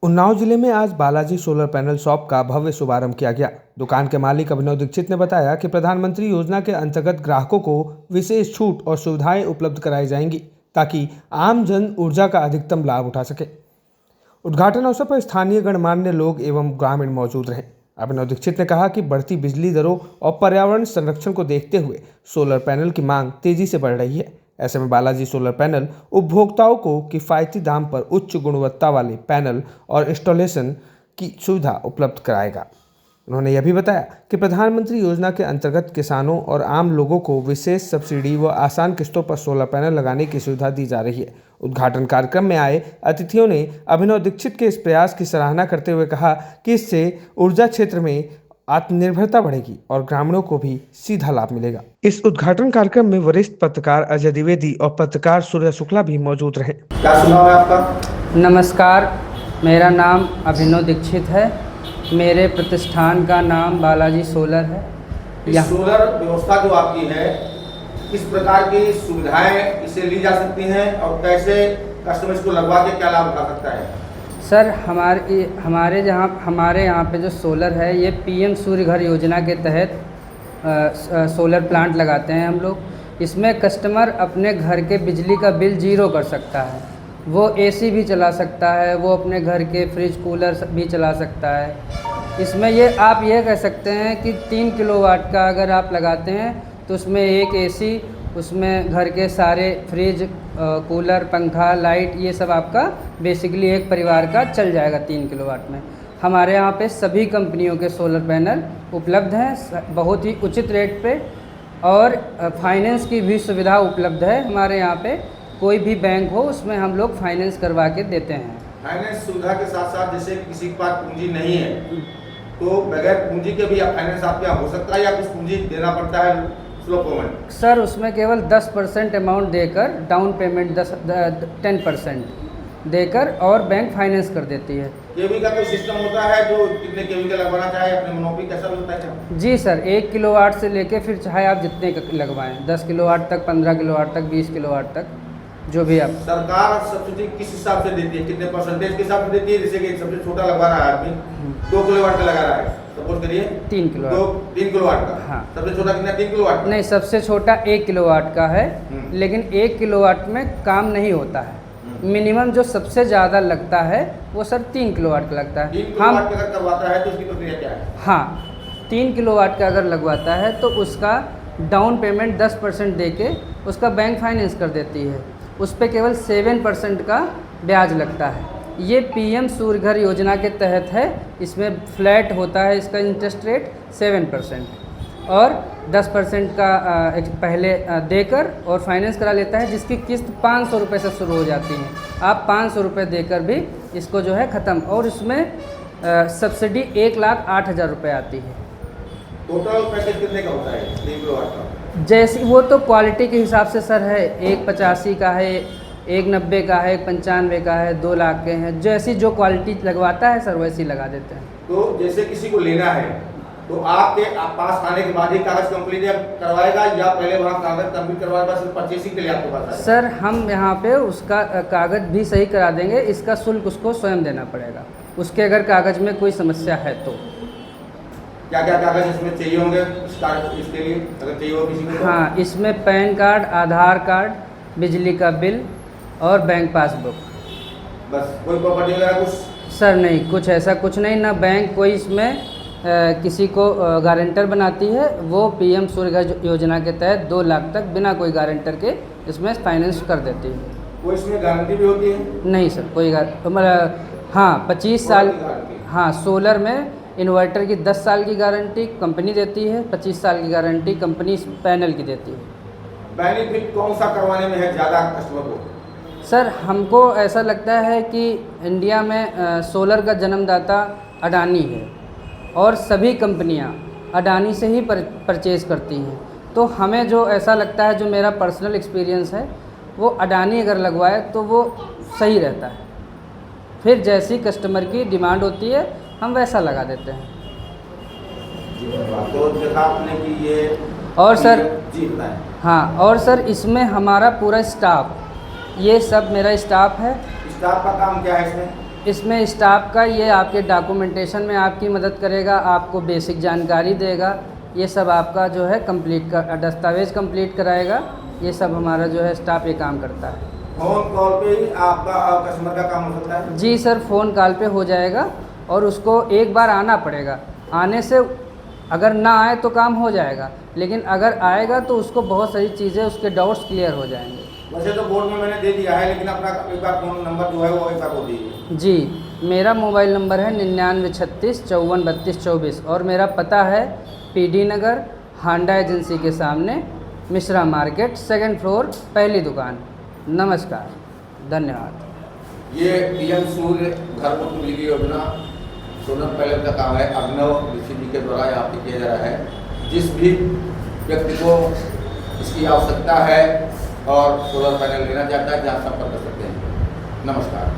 उन्नाव जिले में आज बालाजी सोलर पैनल शॉप का भव्य शुभारंभ किया गया। दुकान के मालिक अभिनव दीक्षित ने बताया कि प्रधानमंत्री योजना के अंतर्गत ग्राहकों को विशेष छूट और सुविधाएं उपलब्ध कराई जाएंगी ताकि आम जन ऊर्जा का अधिकतम लाभ उठा सके। उद्घाटन अवसर पर स्थानीय गणमान्य लोग एवं ग्रामीण मौजूद रहे। अभिनव दीक्षित ने कहा कि बढ़ती बिजली दरों और पर्यावरण संरक्षण को देखते हुए सोलर पैनल की मांग तेजी से बढ़ रही है। ऐसे में बालाजी सोलर पैनल उपभोक्ताओं को किफ़ायती दाम पर उच्च गुणवत्ता वाले पैनल और इंस्टॉलेशन की सुविधा उपलब्ध कराएगा। उन्होंने यह भी बताया कि प्रधानमंत्री योजना के अंतर्गत किसानों और आम लोगों को विशेष सब्सिडी व आसान किस्तों पर सोलर पैनल लगाने की सुविधा दी जा रही है। उद्घाटन कार्यक्रम में आए अतिथियों ने अभिनव दीक्षित के इस प्रयास की सराहना करते हुए कहा कि इससे ऊर्जा क्षेत्र में आत्मनिर्भरता बढ़ेगी और ग्रामीणों को भी सीधा लाभ मिलेगा। इस उद्घाटन कार्यक्रम में वरिष्ठ पत्रकार अजय द्विवेदी और पत्रकार सूर्य शुक्ला भी मौजूद रहे। क्या सुनाव है आपका? नमस्कार, मेरा नाम अभिनव दीक्षित है। मेरे प्रतिष्ठान का नाम बालाजी सोलर है। इस सोलर व्यवस्था जो आपकी है, किस प्रकार की सुविधाएं इसे ली जा सकती हैं और कैसे कस्टमर्स को लगवा के क्या लाभ उठा सकता है? सर, हमारे यहाँ पे जो सोलर है ये पीएम सूर्य घर योजना के तहत सोलर प्लांट लगाते हैं हम लोग। इसमें कस्टमर अपने घर के बिजली का बिल जीरो कर सकता है। वो एसी भी चला सकता है, वो अपने घर के फ्रिज कूलर भी चला सकता है। इसमें आप ये कह सकते हैं कि 3 किलोवाट का अगर आप लगाते हैं तो उसमें एक एसी, उसमें घर के सारे फ्रिज, कूलर, पंखा, लाइट, ये सब आपका बेसिकली एक परिवार का चल जाएगा 3 किलोवाट में। हमारे यहाँ पे सभी कंपनियों के सोलर पैनल उपलब्ध हैं बहुत ही उचित रेट पे, और फाइनेंस की भी सुविधा उपलब्ध है। हमारे यहाँ पे कोई भी बैंक हो उसमें हम लोग फाइनेंस करवा के देते हैं। फाइनेंस सुविधा के साथ साथ जैसे किसी के पास पूंजी नहीं है तो बगैर पूंजी के भी फाइनेंस आपके यहाँ हो सकता है या कुछ पूंजी देना पड़ता है? सर, उसमें केवल 10% अमाउंट देकर, डाउन पेमेंट 10% देकर और बैंक फाइनेंस कर देती है। केवी का कोई सिस्टम होता है जो कितने केवी का लगवाना चाहे अपने मनोपी कैसा भी होता है? जी सर, 1 किलोवाट से लेके फिर चाहे आप जितने लगवाएं, 10 किलोवाट तक, 15 किलोवाट तक, 20 किलोवाट तक, जो भी आप। सरकार सब्सिडी किस हिसाब से देती है, कितने परसेंटेज के हिसाब से देती है? जैसे कि सबसे छोटा लगवा रहा है आदमी 2 किलोवाट का लगा रहा है, सपोज करिए 3 किलोवाट का। हाँ। सबसे छोटा कितना? 3 किलोवाट का? नहीं, सबसे छोटा 1 किलोवाट का है, लेकिन 1 किलोवाट में काम नहीं होता है। मिनिमम जो सबसे ज़्यादा लगता है वो सर 3 किलोवाट का लगता है। 3 किलोवाट का अगर करवाता है तो उसकी प्रक्रिया क्या है? हाँ, 3 किलोवाट का अगर लगवाता है तो उसका डाउन पेमेंट 10% दे के उसका बैंक फाइनेंस कर देती है। उस पर केवल 7% का ब्याज लगता है। ये पीएम सूर्य घर योजना के तहत है। इसमें फ्लैट होता है इसका इंटरेस्ट रेट 7% और 10% का पहले देकर और फाइनेंस करा लेता है, जिसकी किस्त 500 रुपये से शुरू हो जाती है। आप 500 रुपये देकर भी इसको जो है ख़त्म, और इसमें सब्सिडी 1,08,000 रुपये आती है। टोटल पैकेज कितने का होता है 3 किलोवाट का? जैसे वो तो क्वालिटी के हिसाब से सर है, 1,85 का है, 1,90 का है, 1,95 का है, 2 लाख के हैं। जैसी जो क्वालिटी लगवाता है सर वैसी लगा देते हैं। तो जैसे किसी को लेना है तो आपके पास आने के बाद ही कागज कंप्लीट करवाएगा या पहले वहाँ कागज कंप्लीट करवाएगा सिर्फ परचेसिंग के लिए आपके पास आएगा? सर, हम यहाँ पे उसका कागज भी सही करा देंगे। इसका शुल्क उसको स्वयं देना पड़ेगा, उसके अगर कागज में कोई समस्या है तो। क्या क्या कागज इसमें चाहिए होंगे इसके लिए अगर चाहिए हो किसी को? हाँ, इसमें पैन कार्ड, आधार कार्ड, बिजली का बिल और बैंक पासबुक। बस? कोई प्रॉपर्टी वगैरह कुछ? सर नहीं, कुछ ऐसा कुछ नहीं। ना बैंक कोई इसमें किसी को गारंटर बनाती है। वो पीएम सूर्य घर योजना के तहत 2 लाख तक बिना कोई गारंटर के इसमें फाइनेंस कर देती है। कोई इसमें गारंटी भी होती है? नहीं सर, कोई हाँ, 25 साल। हाँ, सोलर में इन्वर्टर की 10 साल की गारंटी कंपनी देती है, 25 साल की गारंटी कंपनी पैनल की देती है। बेनिफिट कौन सा करवाने में है ज़्यादा कस्टमर को? सर, हमको ऐसा लगता है कि इंडिया में सोलर का जन्मदाता अडानी है और सभी कंपनियां अडानी से ही परचेज़ करती हैं। तो हमें जो ऐसा लगता है, जो मेरा पर्सनल एक्सपीरियंस है, वो अडानी अगर लगवाए तो वो सही रहता है। फिर जैसी कस्टमर की डिमांड होती है हम वैसा लगा देते हैं। तो देखा आपने कि ये और सर जी बताएं। हाँ, और सर इसमें हमारा पूरा स्टाफ, ये सब मेरा स्टाफ है। स्टाफ का काम क्या है इसमें? इसमें स्टाफ का ये आपके डॉक्यूमेंटेशन में आपकी मदद करेगा, आपको बेसिक जानकारी देगा, ये सब आपका जो है कंप्लीट का दस्तावेज़ कंप्लीट कराएगा। ये सब हमारा जो है स्टाफ ये काम करता है। फोन कॉल पे ही आपका कस्टमर का काम हो सकता है? जी सर, फ़ोन कॉल पे हो जाएगा और उसको एक बार आना पड़ेगा। आने से अगर ना आए तो काम हो जाएगा, लेकिन अगर आएगा तो उसको बहुत सारी चीज़ें, उसके डाउट्स क्लियर हो जाएंगे। वैसे तो बोर्ड में मैंने दे दिया है, लेकिन अपना एक बार फोन नंबर जो है वो एक बार बोल दीजिए। जी, मेरा मोबाइल नंबर है 9936 54 32 24 और मेरा पता है PD नगर, हांडा एजेंसी के सामने, मिश्रा मार्केट, 2nd फ्लोर, पहली दुकान। नमस्कार, धन्यवाद। ये PM सूर्य घर मुफ्त बिजली योजना सोलर पैनल का काम है, अभिनव ऋषि जी के द्वारा यहाँ पे किया जा रहा है। जिस भी व्यक्ति को इसकी आवश्यकता है और सोलर पैनल लेना चाहता है, जहाँ संपर्क कर सकते हैं। नमस्कार।